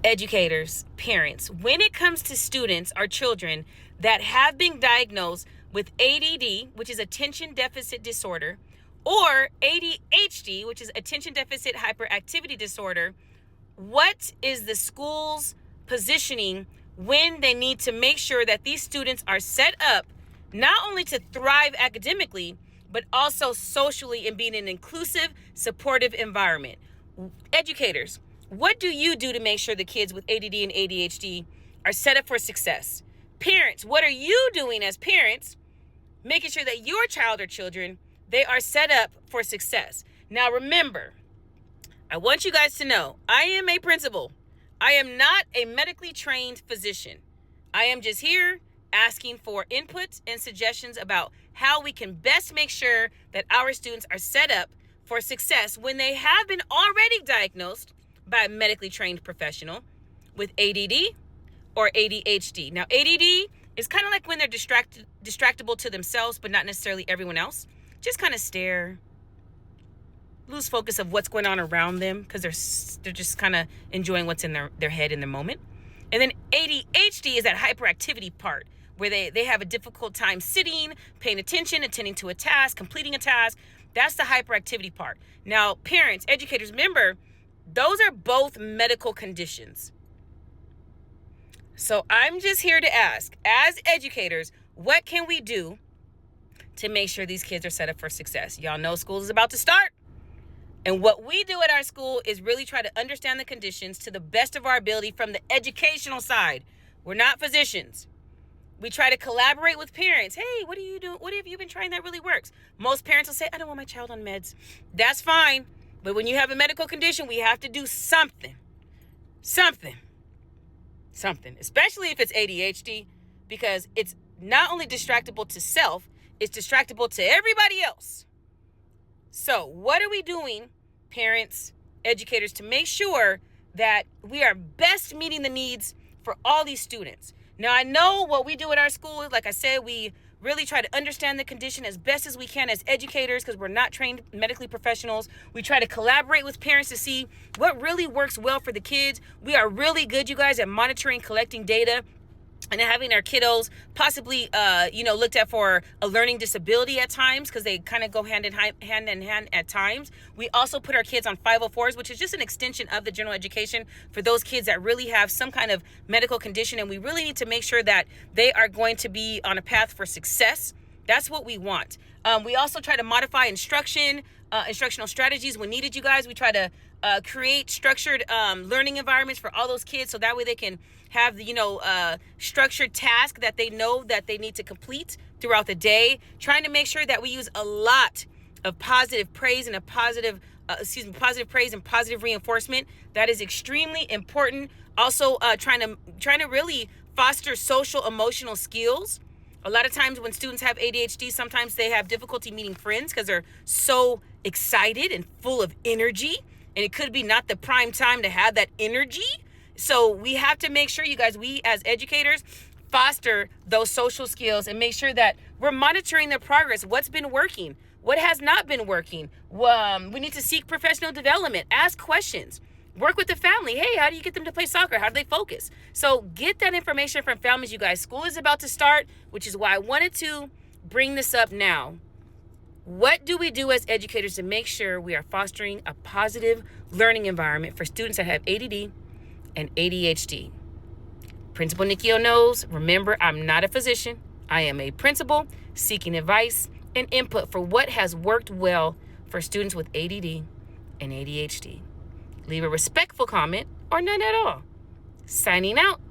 Educators, parents, when it comes to students or children that have been diagnosed with ADD, which is Attention Deficit Disorder, or ADHD, which is Attention Deficit Hyperactivity Disorder, what is the school's positioning when they need to make sure that these students are set up not only to thrive academically, but also socially and being an inclusive, supportive environment? Educators, what do you do to make sure the kids with ADD and ADHD are set up for success? Parents, what are you doing as parents, making sure that your child or children, they are set up for success? Now, remember, I want you guys to know, I am a principal. I am not a medically trained physician. I am just here asking for input and suggestions about how we can best make sure that our students are set up for success when they have been already diagnosed by a medically trained professional with ADD or ADHD. Now, ADD is kind of like when they're distractible to themselves, but not necessarily everyone else. Just kind of stare, lose focus of what's going on around them because they're just kind of enjoying what's in their head in the moment. And then ADHD is that hyperactivity part where they have a difficult time sitting, paying attention, attending to a task, completing a task. That's the hyperactivity part. Now, parents, educators, remember, those are both medical conditions. So I'm just here to ask, as educators, what can we do to make sure these kids are set up for success? Y'all know school is about to start. And what we do at our school is really try to understand the conditions to the best of our ability from the educational side. We're not physicians. We try to collaborate with parents. Hey, what are you doing? What have you been trying that really works? Most parents will say, I don't want my child on meds. That's fine. But when you have a medical condition, we have to do something, especially if it's ADHD, because it's not only distractible to self, it's distractible to everybody else. So what are we doing, parents, educators, to make sure that we are best meeting the needs for all these students? Now, I know what we do at our school, like I said, we really try to understand the condition as best as we can as educators because we're not trained medically professionals. We try to collaborate with parents to see what really works well for the kids. We are really good, you guys, at monitoring, collecting data, and having our kiddos possibly, looked at for a learning disability at times because they kind of go hand in hand at times. We also put our kids on 504s, which is just an extension of the general education for those kids that really have some kind of medical condition. And we really need to make sure that they are going to be on a path for success. That's what we want. We also try to modify instructional strategies when needed, you guys. We try to create structured learning environments for all those kids so that way they can have the structured task that they know that they need to complete throughout the day. Trying to make sure that we use a lot of positive praise and positive praise and positive reinforcement. That is extremely important. Also, trying to really foster social emotional skills. A lot of times when students have ADHD, sometimes they have difficulty meeting friends because they're so excited and full of energy. And it could be not the prime time to have that energy. So we have to make sure, you guys, we as educators foster those social skills and make sure that we're monitoring their progress. What's been working? What has not been working? We need to seek professional development. Ask questions. Work with the family. Hey, how do you get them to play soccer? How do they focus? So get that information from families, you guys. School is about to start, which is why I wanted to bring this up now. What do we do as educators to make sure we are fostering a positive learning environment for students that have ADD and ADHD? Principal Nikio knows, remember, I'm not a physician. I am a principal seeking advice and input for what has worked well for students with ADD and ADHD. Leave a respectful comment or none at all. Signing out.